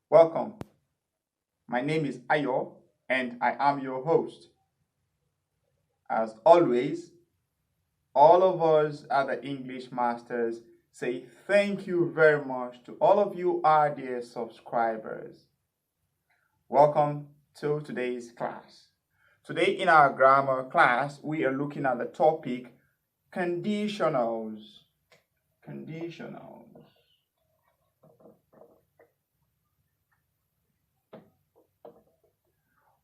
Welcome. My name is Ayo and I am your host. As always, all of us at the English Masters say thank you very much to all of you, our dear subscribers. Welcome to today's class. Today in our grammar class, we are looking at the topic conditionals. Conditionals.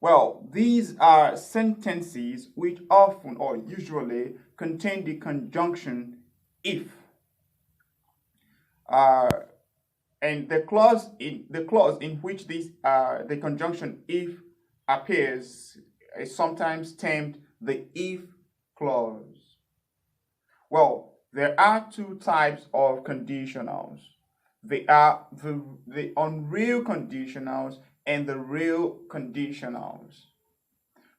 Well, these are sentences which often or usually contain the conjunction if. And the clause in which the conjunction if appears is sometimes termed the if clause. Well, there are two types of conditionals. They are the unreal conditionals and the real conditionals.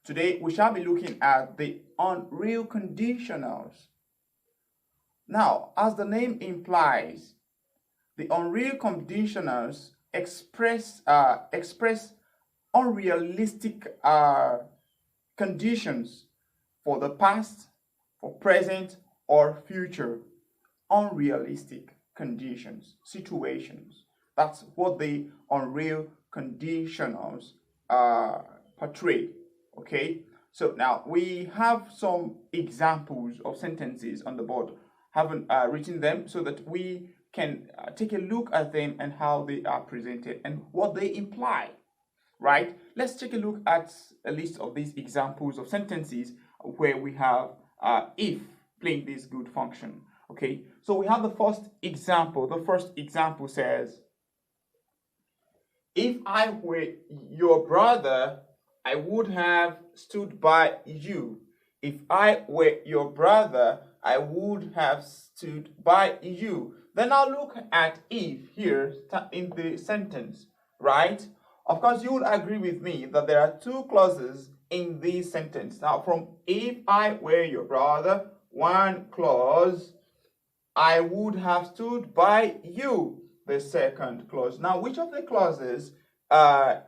Today we shall be looking at the unreal conditionals. Now, as the name implies, the unreal conditionals express unrealistic conditions for the past, for present, or future. Unrealistic conditions, situations. That's what the unreal conditionals portray. Okay, so now we have some examples of sentences on the board. Haven't written them so that we can take a look at them and how they are presented and what they imply. Right? Let's take a look at a list of these examples of sentences where we have if playing this good function. Okay, so we have the first example. The first example says, if I were your brother, I would have stood by you. If I were your brother, I would have stood by you. Then I'll look at if here in the sentence, right? Of course, you will agree with me that there are two clauses in this sentence. Now, from if I were your brother, one clause, I would have stood by you, the second clause. Now, which of the clauses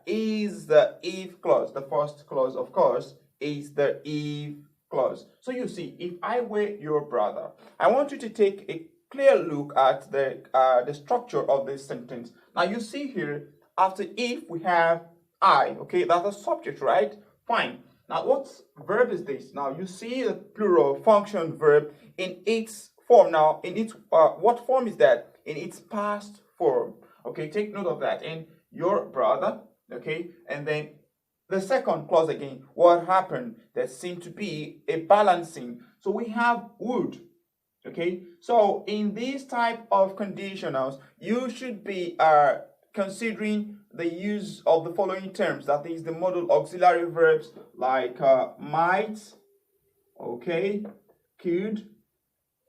is the if clause? The first clause, of course, is the if clause. So you see, if I were your brother, I want you to take a clear look at the structure of this sentence. Now you see here, after if we have I, okay, that's the subject, right? Fine. Now what verb is this? Now you see the plural function verb in its form. Now in its what form is that? In its past form. Okay, take note of that. And your brother, okay, and then the second clause again, what happened? There seemed to be a balancing. So we have would. Okay, so in this type of conditionals, you should be considering the use of the following terms. That is the modal auxiliary verbs like might, okay, could,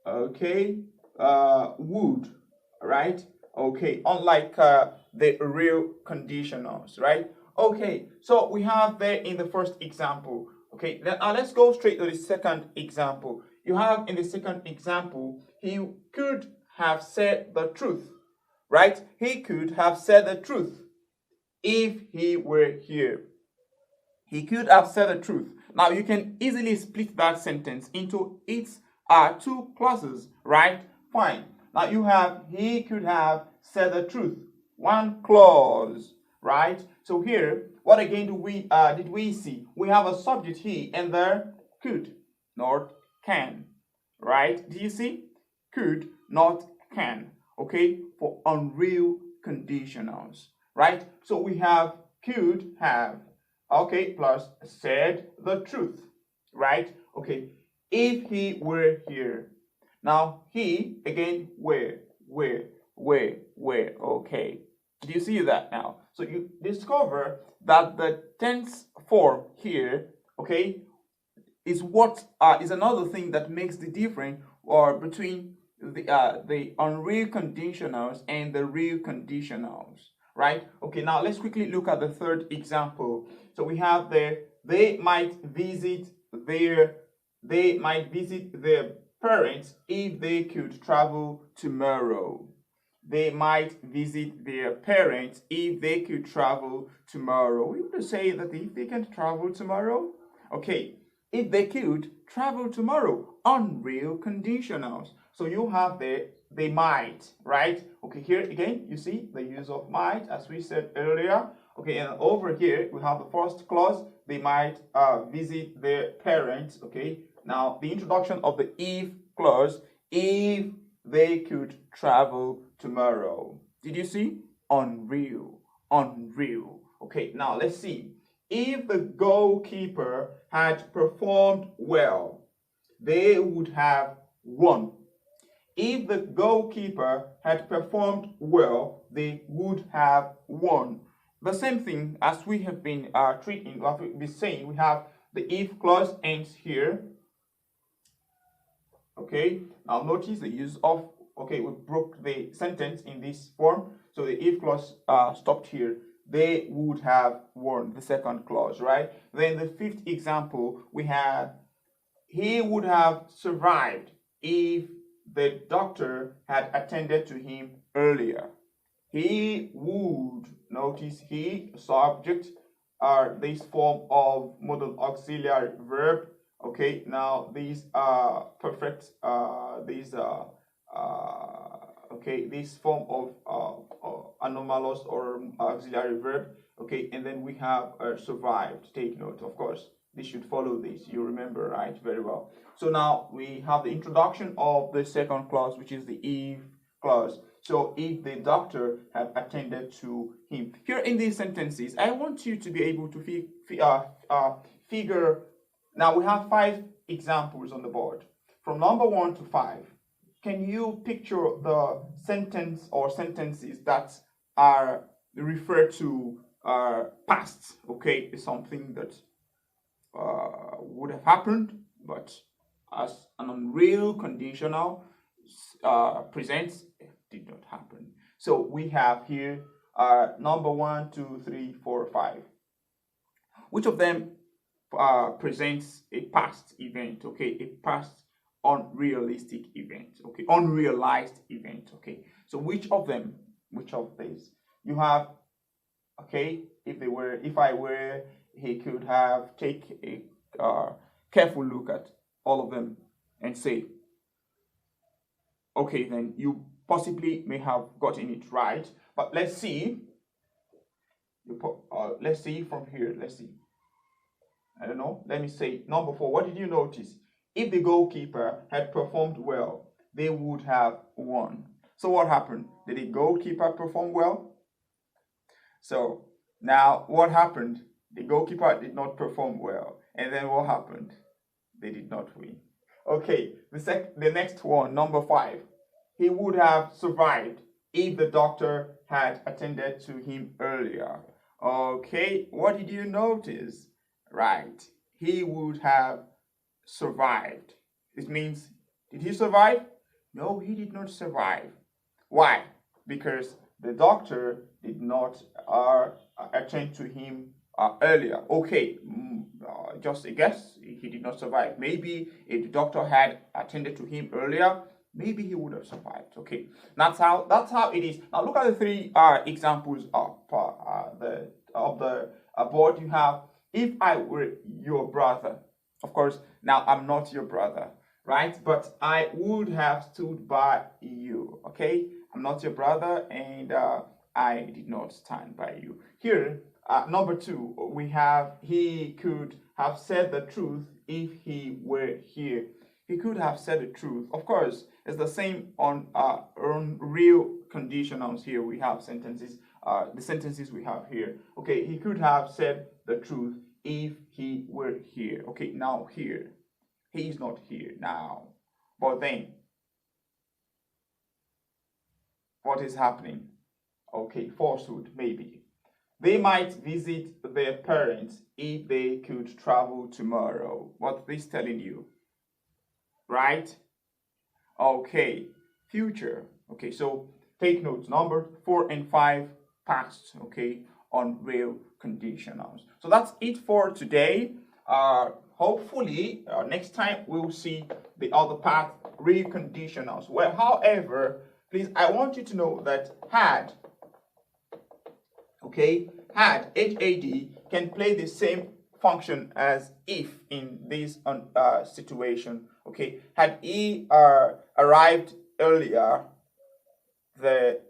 okay, would, right? Okay, unlike the real conditionals, right? Okay, so we have there in the first example. Okay, now let's go straight to the second example. You have in the second example, he could have said the truth, right? He could have said the truth if he were here. He could have said the truth. Now you can easily split that sentence into its two clauses, right? Fine. Now you have he could have said the truth. One clause, right? So here, what again did we see? We have a subject he and there could, not can, right? Do you see? Could, not can, okay? For unreal conditionals, right? So we have could have, okay, plus said the truth, right? Okay, if he were here. Now, he, again, where, okay. Do you see that now? So you discover that the tense form here, okay, is what is another thing that makes the difference or between the unreal conditionals and the real conditionals, right? Okay, now let's quickly look at the third example. So we have there, they might visit their parents if they could travel tomorrow. they might visit their parents if they could travel tomorrow. We would say that if they can travel tomorrow. Okay, if they could travel tomorrow, unreal conditionals. So you have they might, right? Okay, here again, you see the use of might, as we said earlier. Okay, and over here, we have the first clause, they might visit their parents. Okay, now the introduction of the if clause, if they could travel tomorrow. Did you see? Unreal, unreal. Okay, now let's see. If the goalkeeper had performed well, they would have won. If the goalkeeper had performed well, they would have won. The same thing as we have been treating, what we've been saying, we have the if clause ends here. Okay, now notice the use of, okay, we broke the sentence in this form. So the if clause stopped here. They would have won, the second clause, right? Then the fifth example, we have, he would have survived if the doctor had attended to him earlier. He would, notice he, subject, are this form of modal auxiliary verb. Okay, now these are perfect, okay, this form of anomalous or auxiliary verb. Okay, and then we have survived. Take note, of course, this should follow this. You remember, right? Very well. So now we have the introduction of the second clause, which is the if clause. So if the doctor had attended to him. Here in these sentences, I want you to be able to figure. Now we have 5 examples on the board. From number 1 to 5. Can you picture the sentence or sentences that are referred to past? Okay, it's something that would have happened, but as an unreal conditional presents, it did not happen. So we have here number 1, 2, 3, 4, 5. Which of them presents a past event? Okay, a past unrealistic event. Okay, unrealized event. Okay, so which of them? Which of these? You have, okay, if I were, he could have take a careful look at all of them and say, okay, then you possibly may have gotten it right. But let's see. Let's see from here. Let's see. I don't know. Let me say number 4. What did you notice? If the goalkeeper had performed well, they would have won. So what happened? Did the goalkeeper perform well? So now what happened? The goalkeeper did not perform well. And then what happened? They did not win. Okay, the next one, number 5. He would have survived if the doctor had attended to him earlier. Okay, what did you notice? Right, he would have survived. It means, did he survive? No, he did not survive. Why? Because the doctor did not attend to him earlier. Okay, just a guess, he did not survive. Maybe if the doctor had attended to him earlier, maybe he would have survived. Okay, that's how it is. Now look at the 3 examples of the board. You have, if I were your brother. Of course, now I'm not your brother, right? But I would have stood by you. Okay, I'm not your brother, and I did not stand by you. Here, number 2, we have, he could have said the truth if he were here. He could have said the truth. Of course, it's the same on real conditionals. Here we have sentences, the sentences we have here. Okay, he could have said the truth if he were here. Okay, now here, he is not here now. But then, what is happening? Okay, falsehood, maybe. They might visit their parents if they could travel tomorrow. What's this telling you? Right? Okay, future. Okay, so take notes. Number 4 and 5, past. Okay, on real conditionals. So that's it for today. Hopefully, next time we'll see the other part, real conditionals. Well, however, Please, I want you to know that had, okay, had, H-A-D, can play the same function as if in this situation. Okay, had he arrived earlier, the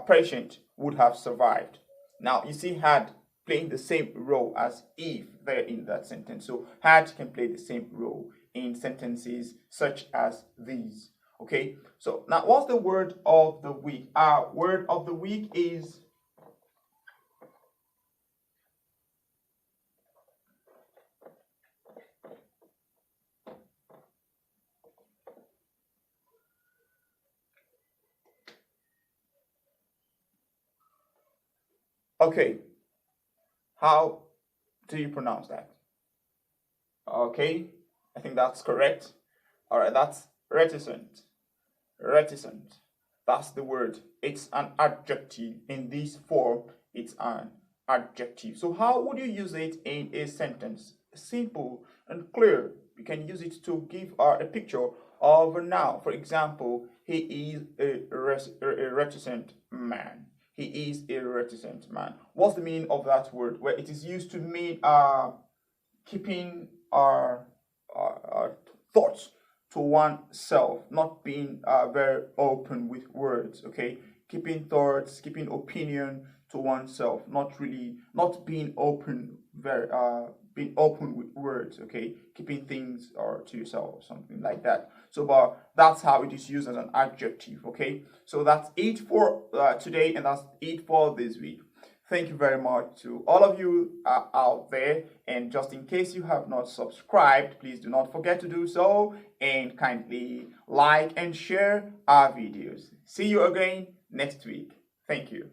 patient would have survived. Now, you see had playing the same role as if there in that sentence. So had can play the same role in sentences such as these. Okay, so now what's the word of the week? Our word of the week is okay. How do you pronounce that? Okay, I think that's correct. All right, that's reticent. Reticent. That's the word. It's an adjective. In this form, it's an adjective. So how would you use it in a sentence? Simple and clear. You can use it to give a picture of a noun. For example, he is a reticent man. He is a reticent man. What's the meaning of that word? Well, it is used to mean keeping our thoughts to oneself, not being very open with words. Okay, keeping thoughts, keeping opinion to oneself, not being open, being open with words. Okay, keeping things or to yourself or something like that. So, but that's how it is used as an adjective. Okay, so that's it for today, and that's it for this week. Thank you very much to all of you out there. And just in case you have not subscribed, please do not forget to do so and kindly like and share our videos. See you again next week. Thank you.